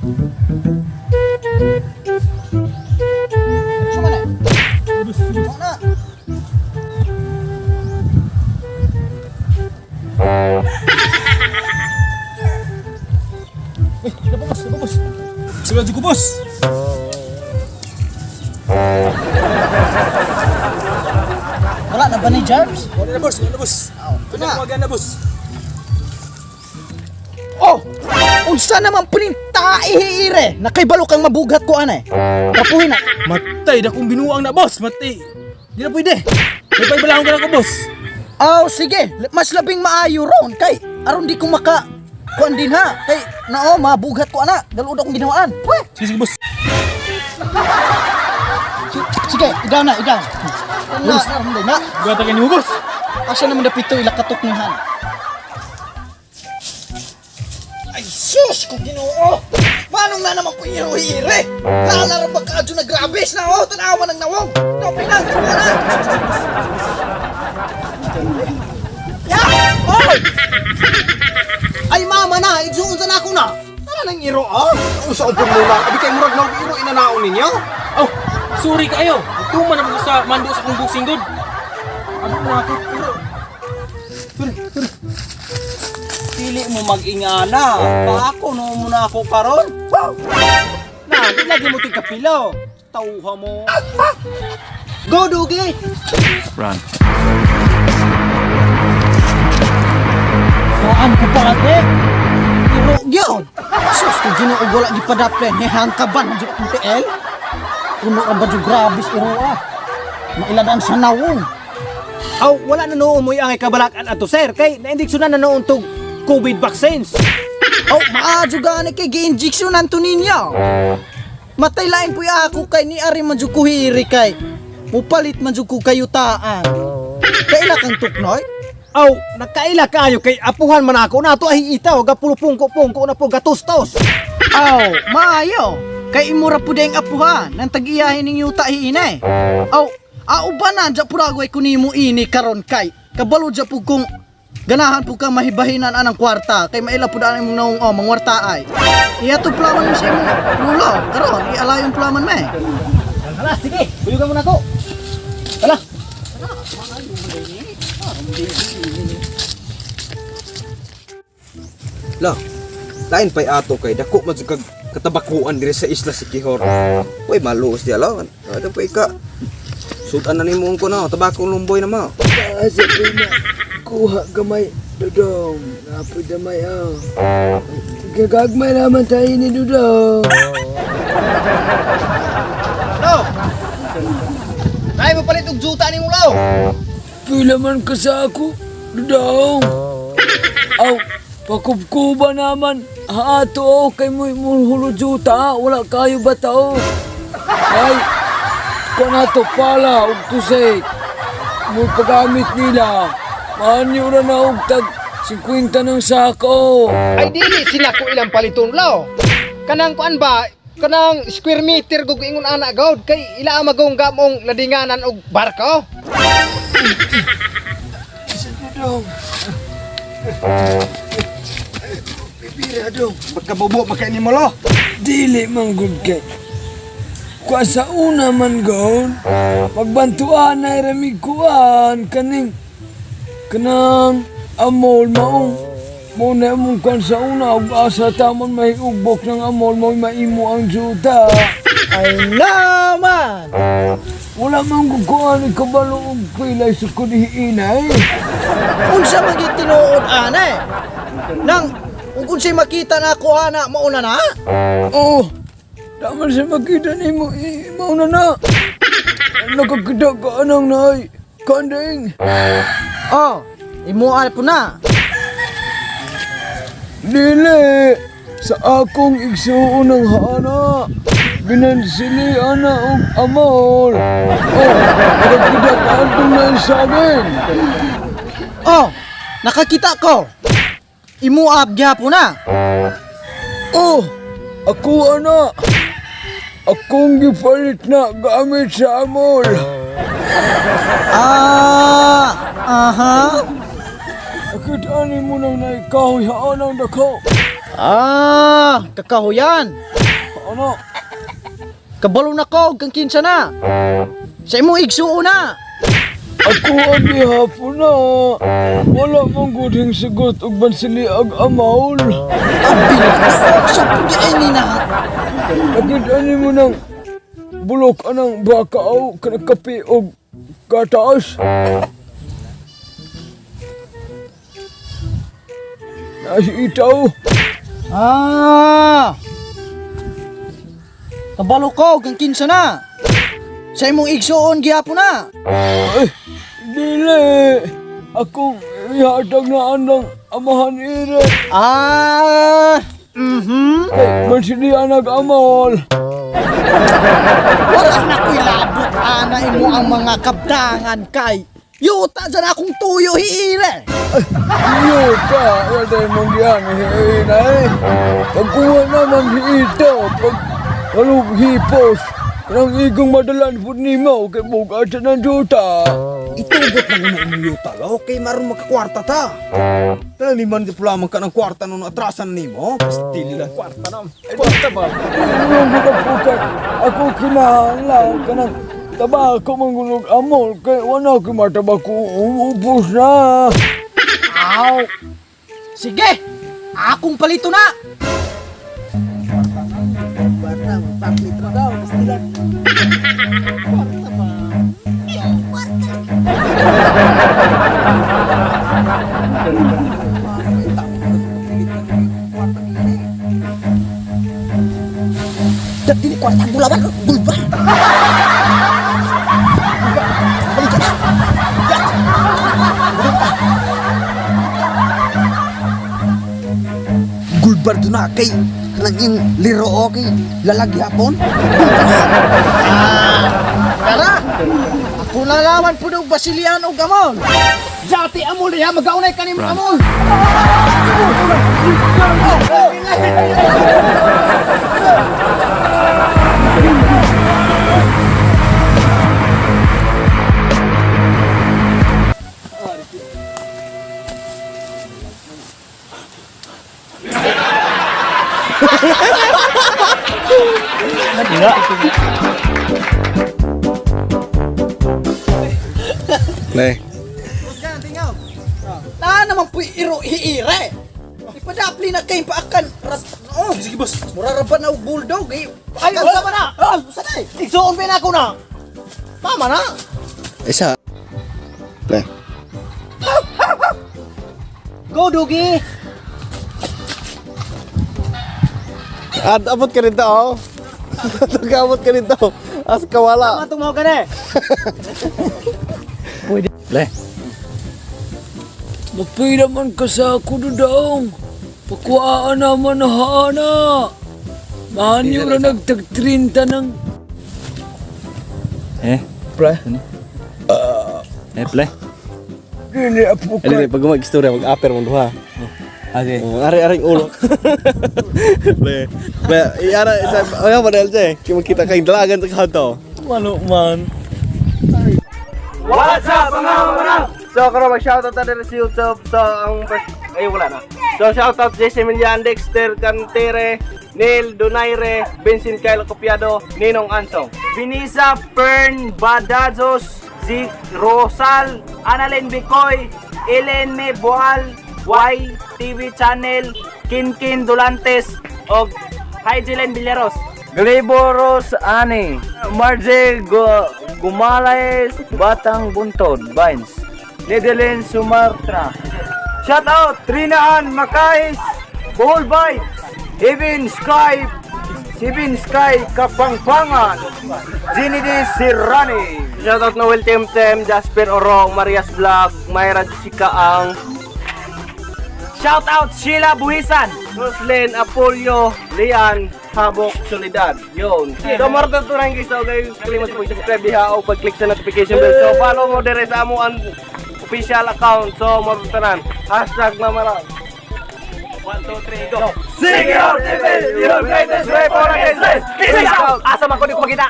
Mana? Mana? Dapat bos. Sudah cukup bos. Wala na ba ni Jarbs? Wala na bos. Kinawagan na bos. Oh! Unsa naman puninta ihire? Nakaibalo kang mabugat ko anay. Kapuhin na. Matay na kung binuang na boss. Matay. Di na pwede. May paibalahon ka na ko boss. Oh, sige. Mas labing maayo ron kay aron di ko maka kuan din ha. Kay nao mabugat ko ana. Dalud akong ginawaan. Weh. Sige boss. Sige, idaw na. Na. Gata kayo ni boss. Asa naman dapito ilakatok ni han. Ay sus ko Ginoo. Manong na naman ko ihire. Lala ra ba kaadyo na grabes na oh, tanawa ng nawong. Topi lang, wala. Ya! Oh! Ay mama na, igsuon sa nako na. Tara nang iro ah. Usa upon muna. Abi kay murag na iro inanaon ninyo. Oh, sorry kayo. Tuman naman ko sa mando sa kong boxing good. Ano na ako? Pili mo mag-ingana. Ako no muna ako karon. Na, di lagi mo tigapilo. Tauha mo. Go Dugi. Run. Saan ko pa ate? Iro gyud. Sus ko Ginoo wala di padaplen. Hehangkaban jud ang TL. Kuno ra ba jud grabis iro ah. Mailadan sa nawong. Aw, wala na noon mo ang kabalakan ato sir kay naindiksyon na noon tog COVID vaccines. Oh, maadyo gani kay gi-injection nanto ninyo. Matay lain po ako kay ni ari man jud ko hiri kay. Mupalit man jud ko kayutaan. Kaila kang tuknoy? Aw, nagkaila kayo kay apuhan man ako nato ay itaw gapulupungko-pungko na po gatustos. Aw, maayo. Kay imura po deng apuhan nang tag-iyahin ning yuta hiinay. Aw, ba na dya puragway ko nimo ini karon kay. Kabalo dya po kung ganahan po ka mahibahinan anang kwarta kay maila po daan imong naong mangwarta ay. Iya to plaman mo sa imong lulo. Karon iala yung plaman me. Hala, sige, buyugan mo na ko. Hala. Lah, lain pa'y ato kay dako man kag katabakuan dire sa isla si Kihor. Uy, maluos dia lawan. Ada pa'y ka. Sudan na nimo ko na, tabako lumboy na mo. Asa na kuha gamay dodong. Napoy damay ah. Gagagmay naman tayo ni dodong. Law. Nay mo palit og juta nimo law. Pila man ka sa ako dodong. Aw, pakubkuba naman. Haato kay mo hulod juta. Wala kayo ba tao? Ay, kung nato pala og tusay. Mo pagamit nila. Manyo na og tag 50 ng sako. Ay dili sila ko ilang paliton law. Kanang kuan ba? Kanang square meter gug ingon ana gawd kay ila magong gamong ladinganan og barko. Dodong. Pipira dong. Magkabobo makay nimo lo. Dili man gud kay. Kwa sa una man gawon, magbantuan na iramig kuan kanang amol maong muna mong kuan sa una ug asa tamon may ugbok ng amol mo maimo ang juta. Ay naman. Wala man gud kuan kabalo og pilay sa kudihinay. Unsa man gid tinuod anay? Nang ug unsay makita na ako ana mauna na? Oh, daman sa makita nimo mauna na. Nakakita ka anang nay. Kanding. Oh, imual po na. Dili, sa akong igsuon ng hana. Binansili ana og amol. Oh, nakakita ka anong nay sa akin. Oh, nakakita ko. Imuab gyapon na. Oh, ako ana. Akong gipalit na gamit sa amol. Aha. Nakita mo nang naikahoy haan ang dako. Kakahuyan. Ano? Kabalo na ko, kang kinsa na. Sa imong igsuo na. Ako ang gihapon na. Wala mong guding sagot ug bansiliag amaol. Sa pudi ay nina. Nakita ni mo ng bulok anang bakaaw kanakapi og kataas. Nasi itaw. Kabalo ko, kang kinsa na. Sa imong igsuon gihapon na. Ay, dili. Akong ihatag na andang amahan ire. Kay bansilian nag-amol. Wala na ko'y labot ana imo ang mga kabtangan kay. Yuta dyan akong tuyo hiire. Iyo ka, wala mong diyan hinay. Pagkuha naman ito, pag walong hipos, kanang igong madalan po ni mo, kay bugat ng duta. Itugot na guna ang yuta, lo. Okay, maroon makakwarta ta. Talang liman di pula man ka ng kwarta nung atrasan ni mo. Pastili lang kwarta na. Kwarta ba? Yung bukat-bukat, ako kinahanglan, kanang tabako manggulog amol, kay wala ko matabako, ubos na. Aw. Sige, akong palito na. Ini kwarta bulawan, bulba. Gulbar doon na kay kanang yung liro okay. Lalagi hapon. Tara! Ako na naman po ng Basilian o Gamon! Jati amol ya, mag-aunay ka ni amol! Le. Yan, tingaw! Na naman po'y iro-hiire! Ipadapli na kayo paakan! Oh, Sige, boss. muraraban na og bulldog eh! Ay, wala ba na? Oh, sanay! Igsuon pa na ako na! Tama na! Isa. Le. Go, Dugi! Abot ka rin to, oh. Abot ka rin to. As kawala. Tama itong mga gani! Le. Mapila man ka sa ako dodaong. Pakuaan naman na hana. Mahanyo na nagtag-30 ng... Pre. Pre. Dili apo ka. Pag mag-istorya, mag-upper mong duha. Okay. Ari-aring ulo. Le. Le, iara isa, ano ba dahil siya? Kaya magkita kayong dalagan sa kanto. Malo man. What's up, mga kamarang? So, karon mag-shoutout na rin sa YouTube. So, ang first... Ay, wala na. So, shoutout Jesse Milian, Dexter Cantere, Neil Donaire, Vincent Kyle Copiado, Ninong Ansong, Vinisa Fern Badazos, Zik Rosal, Annalyn Bicoy, Elene Boal, Y TV Channel, Kinkin Dulantes, og Hygilen Villaros. Gliboros Ani, Marje Gumalaes, Batang Buntod, Vines, Netherlands Sumatra. Shout out Trinaan Makais, Bohol Vibes, Heaven Sky Kapangpangan, Zinidis Sirani. Shout out Noel Temtem, Jasper Orong, Marias Vlog, Mayra Jessica Ang. Shout out Sheila Buhisan, Roslyn Apollo, Lian, Habok, Solidad. Yun. So, marito ito rin guys. So, guys, kalimut mo subscribe diha o pag-click sa notification bell. So, follow mo dire sa amo ang official account. So, marito tanan. Hashtag Mamarang. 1, 2, 3, go! Sige out, TV! Your greatest way for against this! Peace out! Asa man ko di ko makita!